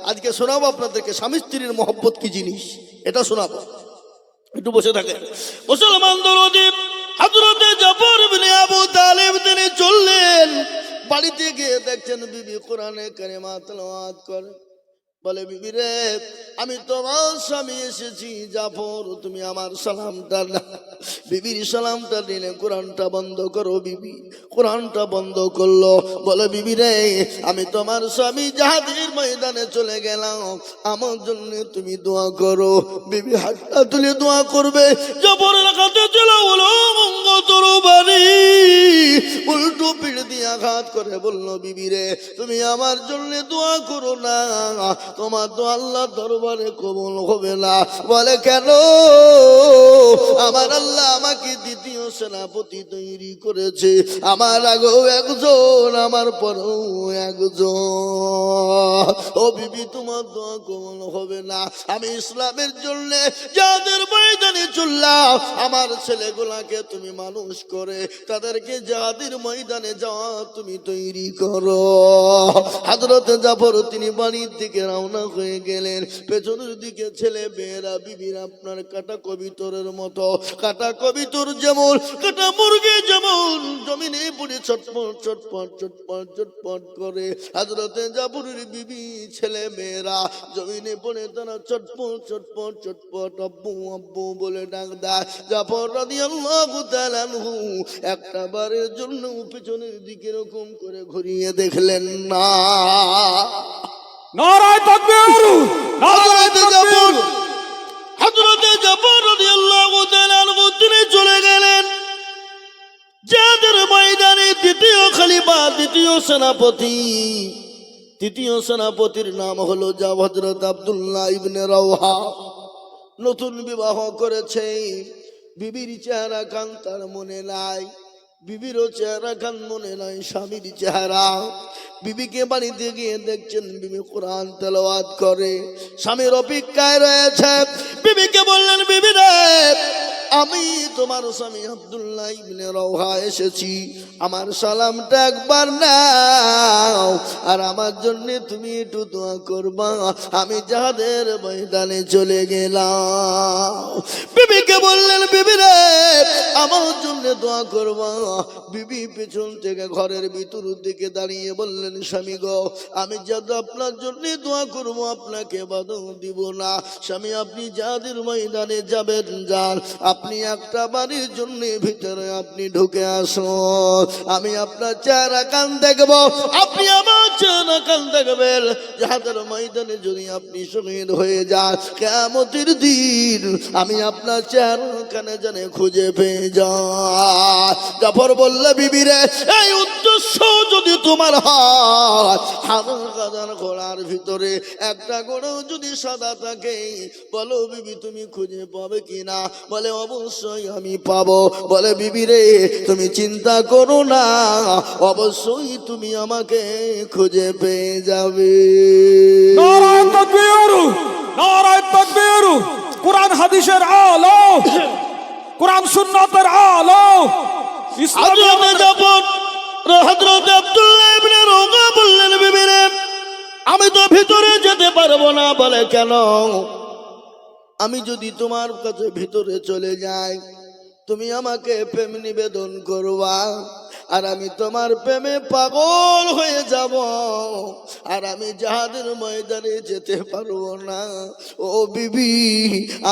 আজকে শোনাবো আপনাদেরকে স্বামী স্ত্রীর মহব্বত কি জিনিস, এটা শোনাবো। একটু বসে থাকেন। মুসলমান দরদি হযরত জাফর ইবনে আবু তালিব তিনি চললেন, বাড়িতে গিয়ে দেখছেন বিবি কোরআনে কারিমা তেলাওয়াত করে। বলে, বিবি রে, আমি তোমার স্বামী এসেছি, জাফর তুমি আমার সালামটা না। বিবির সালামটা নিলে কোরআনটা বন্ধ করো। বিবি কোরআনটা বন্ধ করলো। বলে, বিবি রে, আমি তোমার স্বামী জিহাদের ময়দানে চলে গেলাম, আমার জন্য তুমি দোয়া করো। বিবি হাতটা তুলে দোয়া করবে, জাফরের কাছে চলে বলো মঙ্গ তরবারি উল্টো পিঠ দিয়ে আঘাত করে বলল, বিবি রে, তুমি আমার জন্য দোয়া করো না, তোমার তো আল্লাহ দরবারে কবুল হবে না। বলে, কেন? আমার আল্লাহ আমাকে দ্বিতীয় সেনাপতি তৈরি করেছে, আমার আগেও একজন, আমার পরেও একজন। ও বিবি, তোমার দোয়া কবুল হবে না। আমি ইসলামের জন্য যাদের ময়দানে চললাম, আমার ছেলেগুলাকে তুমি মানুষ করে তাদেরকে যাদের ময়দানে যাওয়া তুমি তৈরি করো। হযরত জাফর তিনি বাড়ির দিকে রওনা হয়ে গেলেন। পেছনের দিকে ছেলে মেয়েরা বিবির আপনার কাটা কবিতরের মতো, কাটা কবিতর যেমন, কাটা মুরগি যেমন জমিনে পড়ে ছটপট ছটপট ছটপট ছটপট করে, হযরত জাফরের বিবি ছেলে মেয়েরা জমিনে পড়ে তারা ছটপট ছটপট ছটপট আব্বু আব্বু বলে ডাক দেয়। জাফর রাদিয়াল্লাহু তাআলা আনহু একটা বারের জন্য পেছনের দিকে এরকম করে ঘুরিয়ে দেখলেন না। নারায়ে তাকবীর, নারায়ে তাকবীর। হযরত জাফর রাদিয়াল্লাহু তাআলা আনহু তিনি চলে গেলেন যাদের ময়দানে দ্বিতীয় খলিফা, দ্বিতীয় সেনাপতি। তৃতীয় সেনাপতির নাম হলো হযরত আব্দুল্লাহ ইবনে রাওহা। নতুন বিবাহ করেছে, বিবির চেহারা কান তার মনে নাই, বিবিরও চেহারা কান মনে নাই স্বামীর চেহারা। বিবিকে বাড়িতে গিয়ে দেখছেন বিবি কোরআন তেলাওয়াত করে, স্বামীর অপেক্ষায় রয়েছে। বিবিকে বললেন, বিবি রে, আমি তোমার স্বামী আব্দুল্লাহ ইবনে রাওহা এসেছি, আমার সালামটা একবার নাও, আর আমার জন্য তুমি একটু দোয়া করবা, আমি জিহাদের ময়দানে চলে গেলাম। বিবিকে বললেন, বিবি রে, আমার জন্য দোয়া করবা। বিবি পেছন থেকে ঘরের ভিতর দিকে দাঁড়িয়ে বললেন, স্বামী গো, আমি যাতে আপনার জন্য দোয়া করবো, আপনাকে বাধা দিব না। স্বামী, আপনি জিহাদের ময়দানে যাবেন, যান, আপনি একটা বাড়ির জন্য ভিতরে আপনি ঢুকে আসুন, আমি আপনার চেহারা কান দেখবো, আপনি আমার চেহারা কান দেখবেন। জিহাদের ময়দানে যদি আপনি শহীদ হয়ে যান, কিয়ামতের দিন আমি আপনার চেহারা কানে জানে খুঁজে পেয়ে যাই। জাফর বললে, বিবি রে, এই উদ্দেশ্য যদি তোমার হয়, হাজার ঘোড়ার ভিতরে একটা ঘোড়াও যদি সাদা থাকে, বলো বিবি তুমি খুঁজে পাবে কিনা? বলে, অবশ্যই আমি পাবো। বলে, বিবি রে, তুমি চিন্তা করো না, অবশ্যই তুমি আমাকে খুঁজে পেয়ে যাবে। নারায়ে তাকবীর, নারায়ে তাকবীর। কোরআন হাদিসের আলো, কোরআন সুন্নাতের আলো, হযরত জাফর হযরত আব্দুল্লাহ ইবনে রাওহা বললেন, বিবি রে, আমি তো ভিতরে যেতে পারবো না। বলে, কেন? আমি যদি তোমার কাছে ভিতরে চলে যাই, তুমি আমাকে প্রেম নিবেদন করবা, আর আমি তোমার প্রেমে পাগল হয়ে যাব, আর আমি জিহাদের ময়দানে যেতে পারবো না। ও বিবি,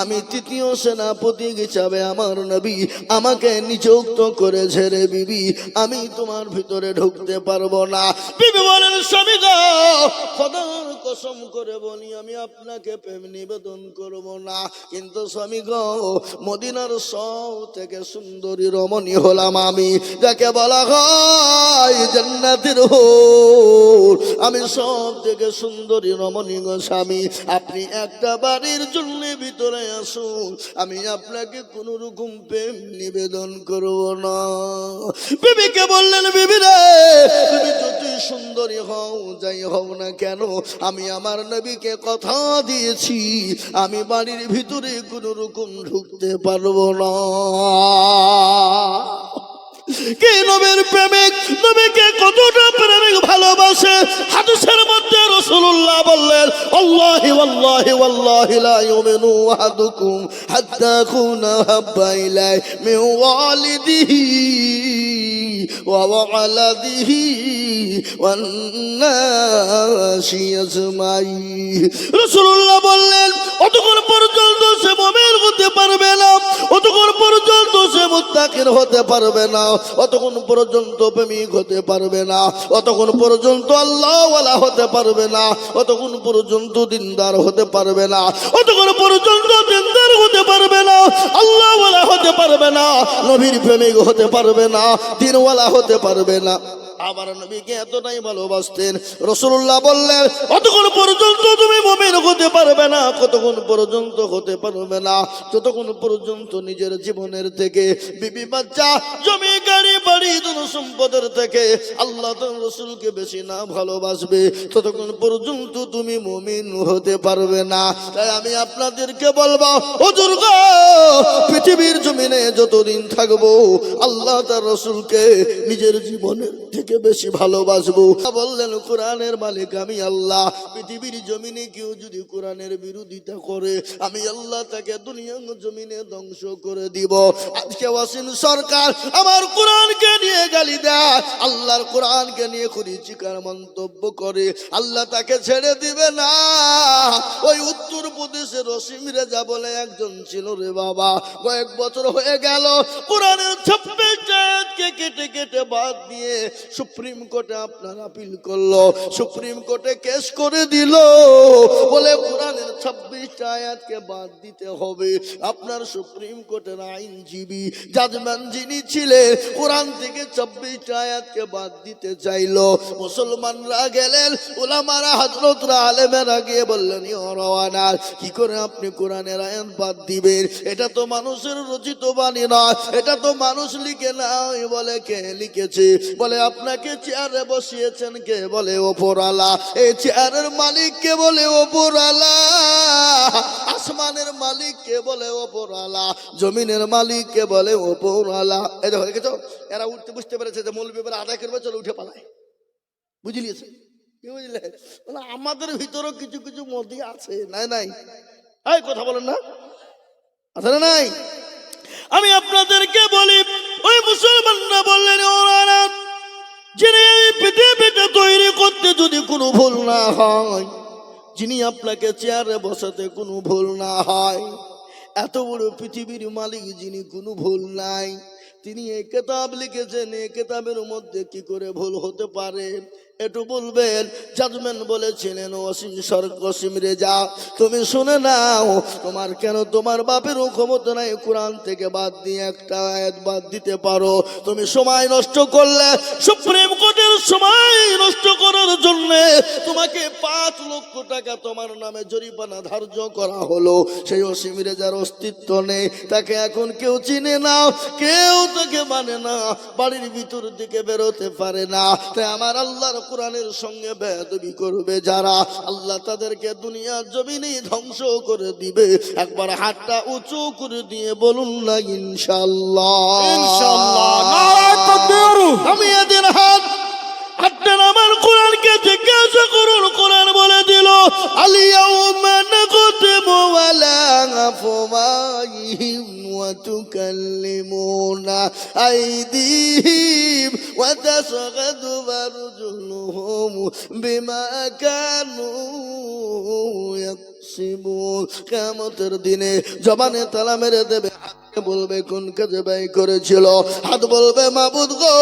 আমি তৃতীয় সেনাপতি হিসাবে আমার নবী আমাকে নিযুক্ত করেছে রে বিবি, আমি তোমার ভিতরে ঢুকতে পারবো না। বিবি বলেন, স্বামী গো, খোদার কসম করে বলি, আমি আপনাকে প্রেম নিবেদন করবো না, কিন্তু স্বামী গো, মদিনার সব থেকে সুন্দরী রমণী হলাম আমি, যাকে বলা হয় জান্নাতের হুর, আমি সব থেকে সুন্দরী রমণী গো স্বামী, আপনি একটা বাড়ির জন্য ভিতরে আসুন, আমি আপনাকে কোন রকম প্রেম নিবেদন করব না। বিবিকে বললেন, বিবি রে, তুমি যতই সুন্দরী হও, যাই হও না কেন, আমি আমার নবীকে কথা দিয়েছি, আমি বাড়ির ভিতরে কোন রকম ঢুকতে পারবো না। কে নবীর প্রেমিক, নবীকে কতটা প্রেমিক ভালোবাসে, হাদিসের মধ্যে মধ্যে রাসূলুল্লাহ বললেন আল্লাহি ওয়াল্লাহি ওয়াল্লাহি লা ইউমিনু আহাদুকুম হাত্তা কুনা হাব্বা ইলাই মিন ওয়ালিদিহি ওয়া ওয়ালাদিহি ওয়ান নাসি আজমাইন। রাসূলুল্লাহ বললেন অতক্ষণ পর্যন্ত সে মুমিন হতে পারবে না, অতক্ষণ পর্যন্ত সে মুত্তাকিন হতে পারবে না, অতক্ষণ পর্যন্ত প্রেমিক হতে পারবে না, অতক্ষণ পর্যন্ত আল্লাহওয়ালা হতে পারবে না, অতক্ষণ পর্যন্ত দিনদার হতে পারবে না, অতক্ষণ পর্যন্ত দিনদার হতে পারবে না, আল্লাহওয়ালা হতে পারবে না, নবীর প্রেমিক হতে পারবে না, দিনওয়ালা হতে পারবে না। আমার নবীকে এতটাই ভালোবাসতেন। রাসূলুল্লাহ বললেন অতক্ষণ পর্যন্ত তুমি মুমিন হতে পারবে না, কতক্ষণ পর্যন্ত হতে পারবে না, যতক্ষণ পর্যন্ত নিজের জীবনের থেকে বিবি বাচ্চা জমি গাড়ি বাড়ি ধন সম্পদের থেকে আল্লাহ তার রাসূলকে বেশি না ভালোবাসবে, ততক্ষণ পর্যন্ত তুমি মুমিন হতে পারবে না। তাই আমি আপনাদেরকে বলবো হুজুর গো, পৃথিবীর জমিনে যতদিন থাকবো আল্লাহ তার রাসূলকে নিজের জীবনের থেকে বেশি ভালোবাসবো। বললেন কোরআনের মালিক আমি আল্লাহ, পৃথিবীর জমিনে কেউ যদি কোরআনের বিরোধিতা করে আমি আল্লাহ তাকে দুনিয়ার জমিনে ধ্বংস করে দিব। আজকে ওয়াসিম সরকার আমার কোরআনকে নিয়ে গালি দেয়, আল্লাহর কোরআনকে নিয়ে কুরুচিকর মন্তব্য করে, আল্লাহ তাকে ছেড়ে দিবে না। ওই উত্তর প্রদেশের ওসিম রেজা বলে একজন ছিল রে বাবা, কয়েক বছর হয়ে গেল কোরআনের 26 আয়াতকে কেটে কেটে বাদ দিয়ে সুপ্রিম কোর্টে আপনার আপিল করলো, সুপ্রিম কোর্টে কেস করে দিল, বলে কোরআনের 26 আয়াতকে বাদ দিতে হবে। আপনার সুপ্রিম কোর্টের আইনজীবী জাজম্যান যিনি ছিলেন কোরআন থেকে 26 আয়াতকে বাদ দিতে চাইলো। মুসলমানরা গেলেন, উলামারা হযরতরা আলেমেরা গিয়ে বললেন ইয়া কি করে আপনি কোরআনের আয়াত বাদ দিবেন? এটা তো মানুষের রচিত বাণী নয়, এটা তো মানুষ লিখে নাই। বলে কে লিখেছে? বলে আপনাকে চেয়ারে বসিয়েছেন কে? বলে ওপরওয়ালা। এই চেয়ারের মালিক কে? বলে ওপরওয়ালা। আসমানের মালিক কে? বলে ওপরওয়ালা। জমিনের মালিক কে? বলে ওপরওয়ালা। এই দেখো দেখেছো, এরা উঠতে বুঝতে পেরেছে যে মৌলবী এবার আদায় করবে, চলো উঠে পালায়। বুঝলিয়েছে? কি বুঝলে? মানে আমাদের ভিতরেও কিছু কিছু মতি আছে, নাই নাই এই কথা বলেন না, আছে না নাই? আমি আপনাদেরকে বলি ওই মুসলমানরা বললেন ওরা যিনি এই পৃথিবীটা তৈরি করতে যদি কোনো ভুল না হয়, যিনি আপনাকে চেয়ারে বসাতে কোনো ভুল না হয়, এত বড় পৃথিবীর মালিক যিনি কোনো ভুল নাই, তিনি এই কিতাব লিখেছেন, এই কিতাবের মধ্যে কি করে ভুল হতে পারে? একটু বলবেন। জাজমেন্ট বলেছিলেন ওসিম রেজা তুমি শুনে নাও, তোমার কেন তোমার বাপেরও ক্ষমতা নাই কোরআন থেকে বাদ দিয়ে একটা আয়াত বাদ দিতে পারো। তুমি সময় নষ্ট করলে, সুপ্রিম কোর্টের সময় নষ্ট করার জন্য তোমাকে 5 লক্ষ টাকা তোমার নামে জরিমানা ধার্য করা হলো। সেই ওসিম রেজার অস্তিত্ব নেই, তাকে এখন কেউ চিনে না, কেউ তাকে মানে না, বাড়ির ভিতর দিকে বেরোতে পারে না। তাই আমার আল্লাহর কোরআনের সঙ্গে বেয়াদবি করবে যারা, আল্লাহ তাদেরকে দুনিয়ার জমিনে ধ্বংস করে দিবে। একবার হাতটা উঁচু করে দিয়ে বলুন না ইনশাআল্লাহ। ইনশাআল্লাহ। নারায়ে তাকবীর। আমি এদের হাতটা আমার কোরআনকে জিজ্ঞাসা করুন, কোরআন বলে দিল আলিয়াউমা নাকতিমু আলা আফওয়াহিহিম ওয়া তুকাল্লিমুনা আইদিহিম ওয়া তাশহাদু আরজুলুহুম বিমা কানু ইয়াকসিবুন। কিয়ামতের দিনে জবানে তালা মেরে দেবে, হাত বলবে কোন কাজে ব্যয় করেছিল, হাত বলবে মাবুদ গো।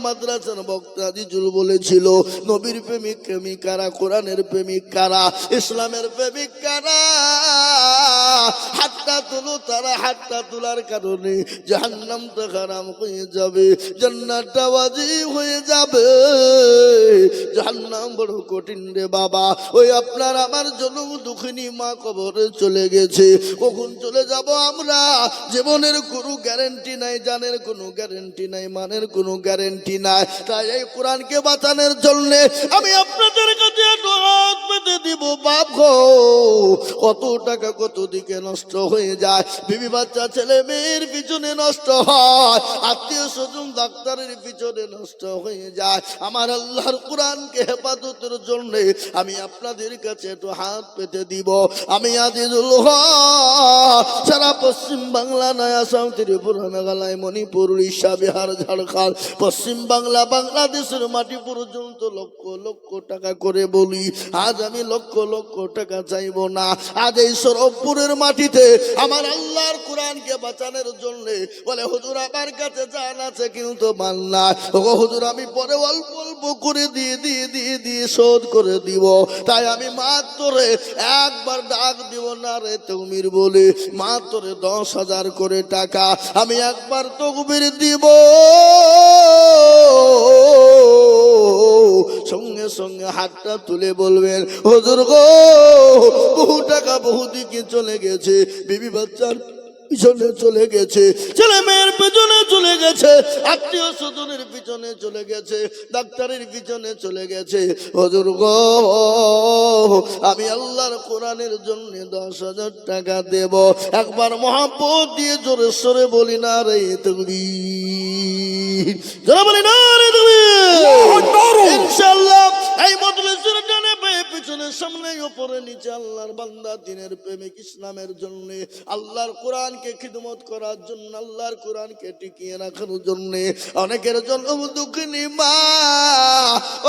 মাদ্রাসার বক্তা জিজুল বলেছিল নবীর প্রেমিক প্রেমিক কারা, কোরআনের প্রেমিক কারা, ইসলামের প্রেমিক কারা? হাতটা তুলো, তারা হাতটা তোলার কারণে জাহান্নামটা হারাম হয়ে যাবে, জান্নাতটা ওয়াজিব হয়ে যাবে। জাহান্নাম বড় কঠিন রে বাবা। ওই আপনার আমার জন্য দুঃখিনী মা কবরে চলে গেছে, কখন চলে যাব আমরা? জীবনের কোনো গ্যারান্টি নাই, জানের কোনো গ্যারান্টি নাই, মানের কোনো গ্যারান্টি নাই। তাই এই কোরআনকে বাঁচানোর জন্য আমি আপনাদের কাছে হাত পেতে দিব বাপ গো, কত টাকা কত দিকে নষ্ট হয়ে যায়, বিবি বাচ্চা ছেলে মেয়ের পিছনে নষ্ট হয়, আত্মীয় স্বজন ডাক্তারের পিছনে নষ্ট হয়ে যায়। আমার আল্লাহর কোরআনকে হেফাজতের জন্য আমি আপনাদের কাছে একটু হাত পেতে দিব। আমি আজিজুল হক সারা পশ্চিম বাংলা, নয় আসাম, ত্রিপুরা, মেঘালয়, মণিপুর, উড়িষ্যা, বিহার, ঝাড়খণ্ড, পশ্চিম বাংলা, বাংলাদেশের মাটি পর্যন্ত লক্ষ লক্ষ টাকা করে বলি, আজ আমি লক্ষ লক্ষ টাকা চাইব না। আজ এই সরবপুরের মাটিতে আমার আল্লাহর কোরআনকে বাঁচানোর জন্য বলে হুজুর আমার কাছে জান আছে কিন্তু মাল না, ও হুজুর আমি পরে অল্প অল্প করে দিয়ে শোধ করে দিব। তাই আমি মাত্র একবার ডাক দিব না রে তকবীর বলে, মাত্র 10,000 করে টাকা আমি একবার তকবীর দিব। সঙ্গে সঙ্গে হাতটা তুলে বলবেন হুজুর গো, বহু টাকা বহু দিকে চলে গেছে, বিবি বাচ্চার পিছনে চলে গেছে, ছেলে মেয়ের পিছনে চলে গেছে, আত্মীয় স্বজনের পিছনে চলে গেছে, ডাক্তারের পিছনে চলে গেছে। হুজুর গো, আমি আল্লাহর কোরআনের জন্য 10,000 টাকা দেব। একবার মহাব্বত দিয়ে জোরে সরে বলি না রে তাকবীর, জোরে বলি না রে তাকবীর। ইনশাআল্লাহ এই মজলিসের ডানে বাঁয়ে পিছনে সামনে উপরে নিচে আল্লাহর বান্দা দ্বীনের প্রেমিক ইসলামের জন্য, আল্লাহর কোরআনকে খিদমত করার জন্য, আল্লাহর কোরআনকে টিকিয়ে রাখার জন্য, অনেকের জন্ম দুঃখিনী মা,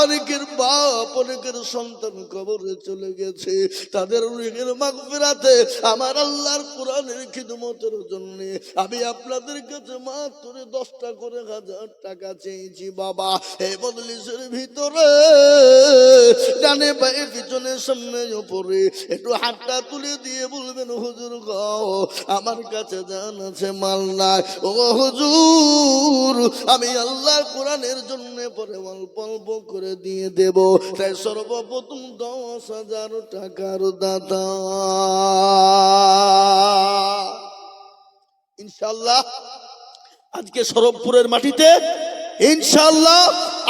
অনেকের বাপ, অনেকের সন্তান কবরে চলে গেছে, তাদের রুহের মাগফিরাতে আমার আল্লাহর কোরআনের খিদমতের জন্য আমি আপনাদের কাছে মাত্র 10টা করে 1000 টাকা চেয়েছি বাবা। এই মজলিসের ভিতরে ডানে বাঁয়ে পিছনে সামনে উপরে একটু হাতটা তুলে দিয়ে বলবেন হুজুর গো, আমার কাছে জান আছে মাল নাই, ও হুজুর আমি আল্লাহর কোরআনের জন্য পরে অল্প অল্প করে দিয়ে দেব। তাই সর্বপ্রথম 10,000 টাকার দাতা ইনশাআল্লাহ আজকে সরবপুরের মাটিতে ইনশাআল্লাহ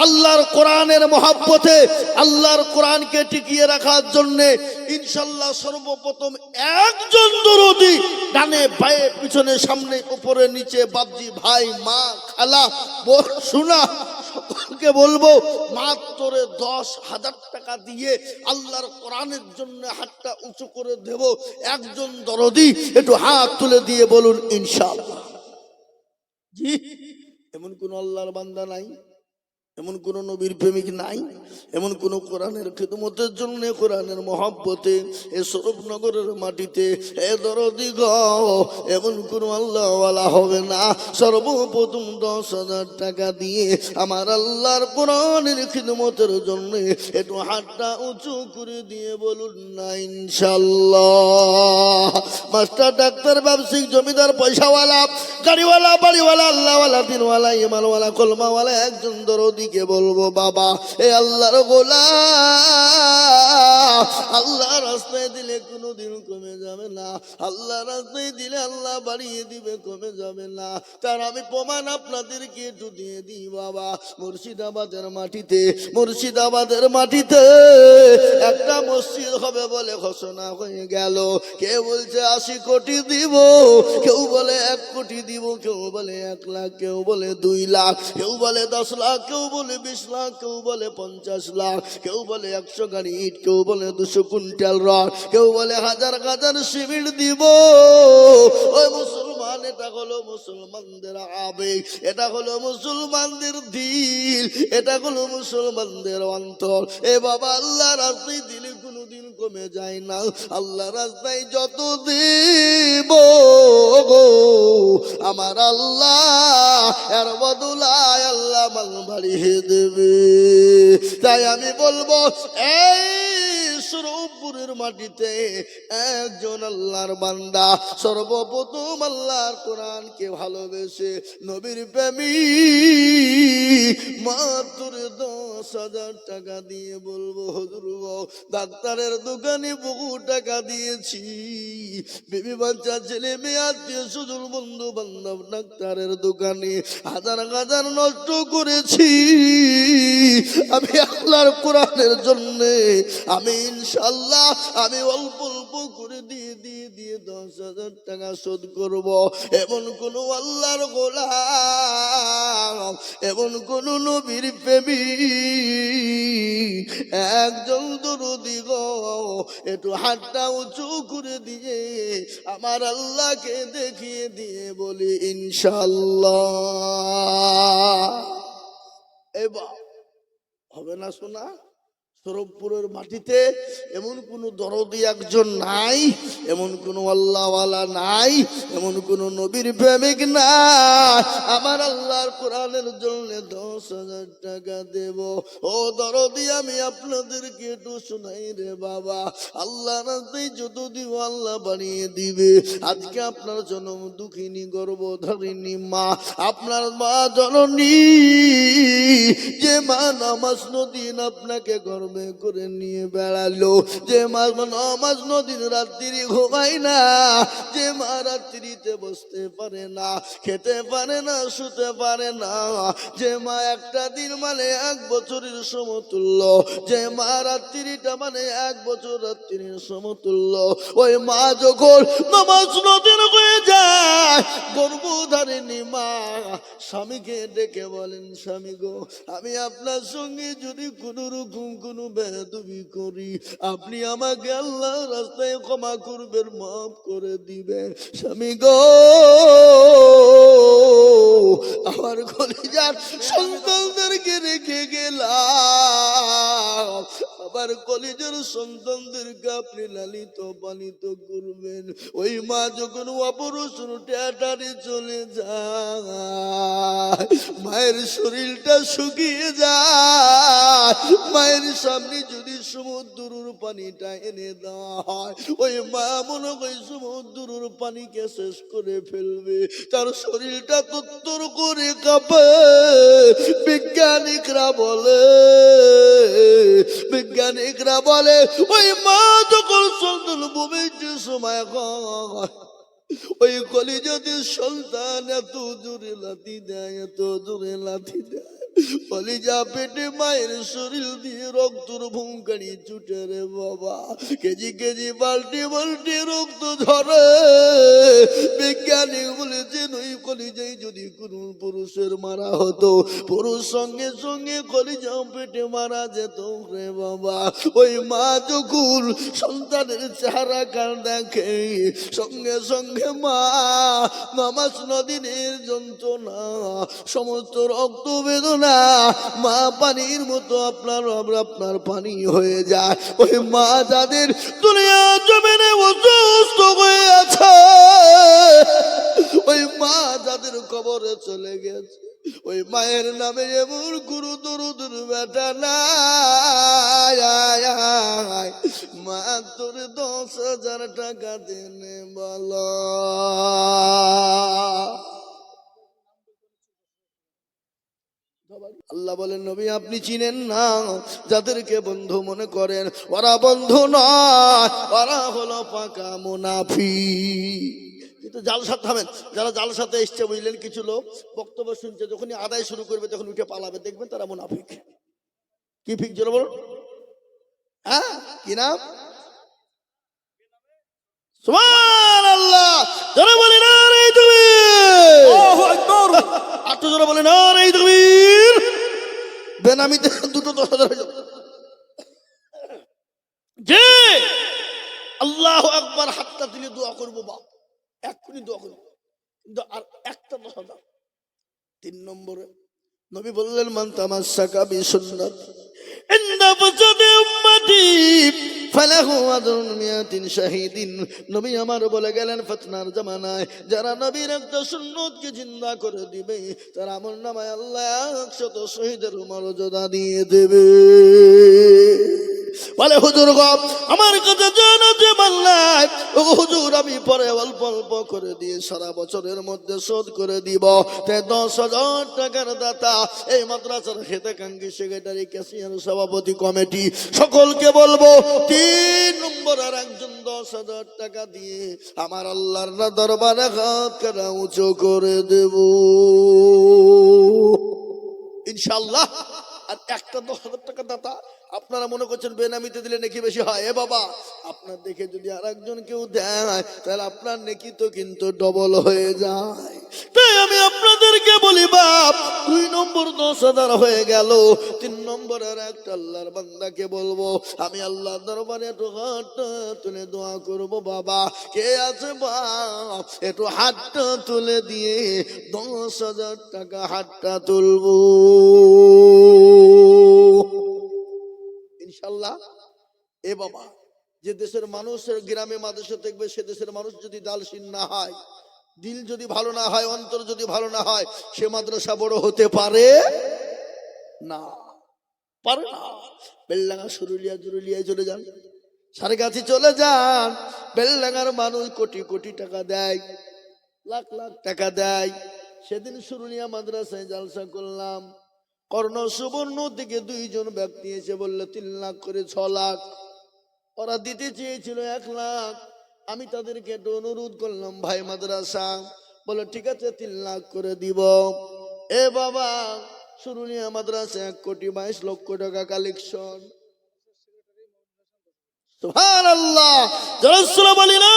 আল্লাহর কোরআনের মহব্বতে, আল্লাহর কোরআনকে টিকিয়ে রাখার জন্য ইনশাআল্লাহ সর্বপ্রথম একজন দরদি ডানে বাঁয়ে পিছনে সামনে উপরে নিচে, বাপজি, ভাই, মা, খালা, বোন, শোনা, সকলকে বলবো মাত্র 10,000 টাকা দিয়ে আল্লাহর কোরআনের জন্য হাতটা উঁচু করে দেব। একজন দরদি একটু হাত তুলে দিয়ে বলুন ইনশাআল্লাহ। জি, এমন কোন আল্লাহর বান্দা নাই, এমন কোন নবীর প্রেমিক নাই, এমন কোন কোরআনের খিদমতের জন্য, কোরআনের মহব্বতে এ সরবনগরের মাটিতে এ দরদি গো এমন কোন আল্লাহওয়ালা হবে না। সর্বপ্রথম 10,000 টাকা দিয়ে আমার আল্লাহর কোরআনের খিদমতের জন্য একটু হাতটা উঁচু করে দিয়ে বলুন না ইনশাআল্লাহ। মাস্টার, ডাক্তার, ব্যবসায়িক, জমিদার, পয়সাওয়ালা, গাড়িওয়ালা, বাড়িওয়ালা, আল্লাহওয়ালা, দিনওয়ালা, ইমানওয়ালা, কলমাওয়ালা একজন দরদি কে বলবো বাবা, এ আল্লাহর গোলাম, আল্লাহ রাস্তায় দিলে কোনোদিন কমে যাবে না, আল্লাহ রাস্তায় দিলে আল্লাহ বাড়িয়ে দিবে, কমে যাবে না। তার আমি প্রমাণ আপনাদেরকে একটু দিয়ে দিই বাবা। মুর্শিদাবাদের মাটিতে একটা মসজিদ হবে বলে ঘোষণা হয়ে গেল। কেউ বলছে 80 কোটি দিব, কেউ বলে 1 কোটি দিব, কেউ বলে 1 লাখ, কেউ বলে 2 লাখ, কেউ বলে 10 লাখ, কেউ বলে 20 লাখ, কেউ বলে 50 লাখ, কেউ বলে 100 গাড়ি ইট, কেউ বলে 200 কুইন্টাল রড, কেউ বলে 1000 সিমেন্ট দিব। ওই মুসলমান, এটা হলো মুসলমানদের আবেগ, এটা হলো মুসলমানদের দিল, এটা হলো মুসলমানদের অন্তর। এ বাবা, আল্লাহ রাস্তায় দিলে কোনোদিন কমে যায় না, আল্লাহ রাস্তায় যত দিব আমার আল্লাহ এর বদলায় আল্লাহ মাল বাড়িয়ে দেবে। তাই আমি বলবো এই সরবপুরের মাটিতে একজন আল্লাহর বান্দা সর্বপ্রথম আল্লাহর কোরআনকে ভালোবেসে নবীর প্রেমিক মাত্র 10,000 টাকা দিয়ে বলবো হুজুর গো, ডাক্তারের দোকানে বহু টাকা দিয়েছি, বিবি বাচ্চা ছেলে মেয়ে আত্মীয় স্বজন বন্ধু বান্ধব ডাক্তারের দোকানে হাজার হাজার নষ্ট করেছি। আমি আল্লাহর কোরআনের জন্য আমি ইনশাল্লাহ আমি অল্প অল্প করে দিয়ে 10,000 টাকা শোধ করব। এমন কোন আল্লাহর গোলাম, এমন কোন নবীর প্রেমিক একজন দরদি গো একটু হাতটা উঁচু করে দিয়ে আমার আল্লাহকে দেখিয়ে দিয়ে বলি ইনশাল্লাহ। এবার হবে না শোনা? সরবপুরের মাটিতে এমন কোন দরদি একজন নাই, এমন কোন আল্লাহওয়ালা নাই, এমন কোন নবীর প্রেমিক নাই। আমার আল্লাহর কোরআনের জন্য 10,000 টাকা দেব। ও দরদি আমি আপনাদেরকে একটু শোনাই রে বাবা, আল্লাহ রাস্তায় যত দিব আল্লাহ বানিয়ে দিবে। আজকে আপনার জন্ম দুঃখিনী গর্ভধারিণী মা, আপনার মা জননী, যে মা নামাজ নদিন আপনাকে গর্বে করে নিয়ে বেড়ালো, যে মা নামাজ নদিন রাত্রি ঘুমায় না, যে মা রাত্রিতে বসতে পারে না, খেতে পারে না, শুতে পারে না, যে মা একটা দিন মানে 1 বছরের সমতুল্য, যে মা রাত্রিটা মানে 1 বছর রাত্রির সমতুল্য, ওই মা যখন নামাজ নদিন হয়ে যায়, গর্ভধারিণী মা স্বামীকে ডেকে বলেন, স্বামী গো আমি আপনার সঙ্গে যদি কোন রকম কোন বেয়াদবি করি, আপনি আমাকে আল্লাহর রাস্তায় ক্ষমা করবেন, মাফ করে দিবেন। স্বামী গো আমার কলিজার সন্তানদেরকে রেখে গেলাম, আমার কলিজার সন্তানদেরকে আপনি লালিত পালিত করবেন। ওই মা যখন অপারেশন থিয়েটারে চলে যায়, মায়ের শরীরটা শুকিয়ে যায়, মায়ের সামনে যদি সমুদ্রের পানিটা এনে দেওয়া হয়, ওই মা মনে হয় সমুদ্রের পানিকে শেষ করে ফেলবে, তার শরীরটা তত্তর করে কাঁপে। বিজ্ঞানিকরা বলে ওই মা যখন সন্তান ভূমিতে সময় হয়, ওই কলিজাতে সন্তান এত জোরে লাথি দেয়, এত জোরে লাথি দেয়, কলিজা পেটে মায়ের শরীর দিয়ে রক্তর ভুঙ্কানি ছুটে রে বাবা, কেজি কেজি বাল্টি বাল্টি রক্ত ঝরে। বিজ্ঞানী বলেছেন ওই কলিজাই যদি কোন পুরুষের মারা হতো, পুরুষ সঙ্গে সঙ্গে কলিজা পেটে মারা যেত রে বাবা। ওই মা যখন সন্তানের চেহারা কার দেখে, সঙ্গে সঙ্গে মা নামাজ নদিনের যন্ত্রণা, সমস্ত রক্ত বেদনা মা পানির মতো আপনার পানি হয়ে যায়। ওই মা যাদের দুনিয়া জমিনে অসুস্থ হয়ে আছে, ওই মা যাদের কবরে চলে গেছে, ওই মায়ের নামে এমন গুরু দরুদের বেটা নাই। মা তোর 10,000 টাকা দেনে বল। আল্লাহ বলেন নবী আপনি চিনেন না, যাদেরকে বন্ধু মনে করেন ওরা বন্ধু নয়, ওরা হলো পাকা মুনাফিক। কিন্তু জালসা থামেন, যারা জালসাতে এসছে বুঝলেন, কিছু লোক বক্তব্য শুনছে, যখনই আদায় শুরু করবে তখন উঠে পালাবে, দেখবেন তারা মুনাফিক। কি ফিক জোরে বলুন, হ্যাঁ কি নাম? সুবহানাল্লাহ, জোরে বলেন নারে তাকবীর, আল্লাহু আকবার, আর তো জোরে বলেন নারে তাকবীর। বেনামিতে দুটো 10,000 হয়ে যাবে। যে আল্লাহু আকবার হাতটা দিলে দোয়া করবো, বাপ এক্ষুনি দোয়া করবো, কিন্তু আর একটা 10,000। 3 নম্বরে নবী বললেন মান তামাসসাকা বিসুন্নতি ইনদা ফাসাদি উম্মতি ফালাহু আজরুন মিয়াতিন শাহীদিন। নবী আমার বলে গেলেন ফিতনার জামানায় যারা নবীর একটা সুন্নতকে জিন্দা করে দিবে, তার আমলনামায় আল্লাহ 100 শহীদের মর্যাদা দিয়ে দেবে। বলে হুজুর গো আমার কাছে জানাতে মাল্লাই, ও হুজুর আমি পরে অল্প অল্প করে দিয়ে সারা বছরের মধ্যে শোধ করে দিব। তাই 10,000 টাকার দাতা এই মাদ্রাসার হেতেকাঙ্গী সেক্রেটারি, ক্যাশিয়ার, সভাপতি কমিটি সকলকে বলবো 3 নম্বর আর একজন 10,000 টাকা দিয়ে আমার আল্লাহর দরবারে হাত কাটা উঁচু করে দেব ইনশাআল্লাহ। আর একটা 10,000 টাকা দাতা। আপনারা মনে করছেন বেনামিতে দিলে নেকি বেশি হয়। এ বাবা, আপনার দেখে যদি আর একজন কেউ দেয় তাহলে আপনার নেকি তো কিন্তু ডবল হয়ে যায়। তাই আমি আপনাদেরকে বলি বাপ, 2 নম্বর 10,000 হয়ে গেল। 3 নম্বর আর একটা আল্লাহর বান্দাকে বলবো, আমি আল্লাহর দরবারে একটু হাতটা তুলে দোয়া করব। বাবা কে আছে বাপ, একটু হাতটা তুলে দিয়ে 10,000 টাকা হাতটা তুলবো ইনশাল্লাহ। এ বাবা, যে দেশের মানুষের গ্রামে মাদ্রাসা দেখবে, সে দেশের মানুষ যদি দালশীন না হয়, দিল যদি ভালো না হয়, অন্তর যদি ভালো না হয়, সে মাদ্রাসা বড় হতে পারে না, পারে না। বেলডাঙ্গা সুরুলিয়া জুরুলিয়ায় চলে যান, সারগাছি চলে যান, বেলডাঙ্গার মানুষ কোটি কোটি টাকা দেয়, লাখ লাখ টাকা দেয়। সেদিন সুরুলিয়া মাদ্রাসায় জালসা করলাম, কর্ণ সুবর্ণ থেকে 2 জন ব্যক্তি এসে বললো 3 লাখ করে 6 লাখ। ওরা দিতে চেয়েছিল 1 লাখ। আমি তাদেরকে একটু অনুরোধ করলাম, ভাই মাদ্রাসা, বলো ঠিক আছে 3 লাখ করে দিব। এ বাবা, সুরুলিয়া মাদ্রাসা 1,22,00,000 টাকা কালেকশন। সুবহানাল্লাহ, জোরে বলি না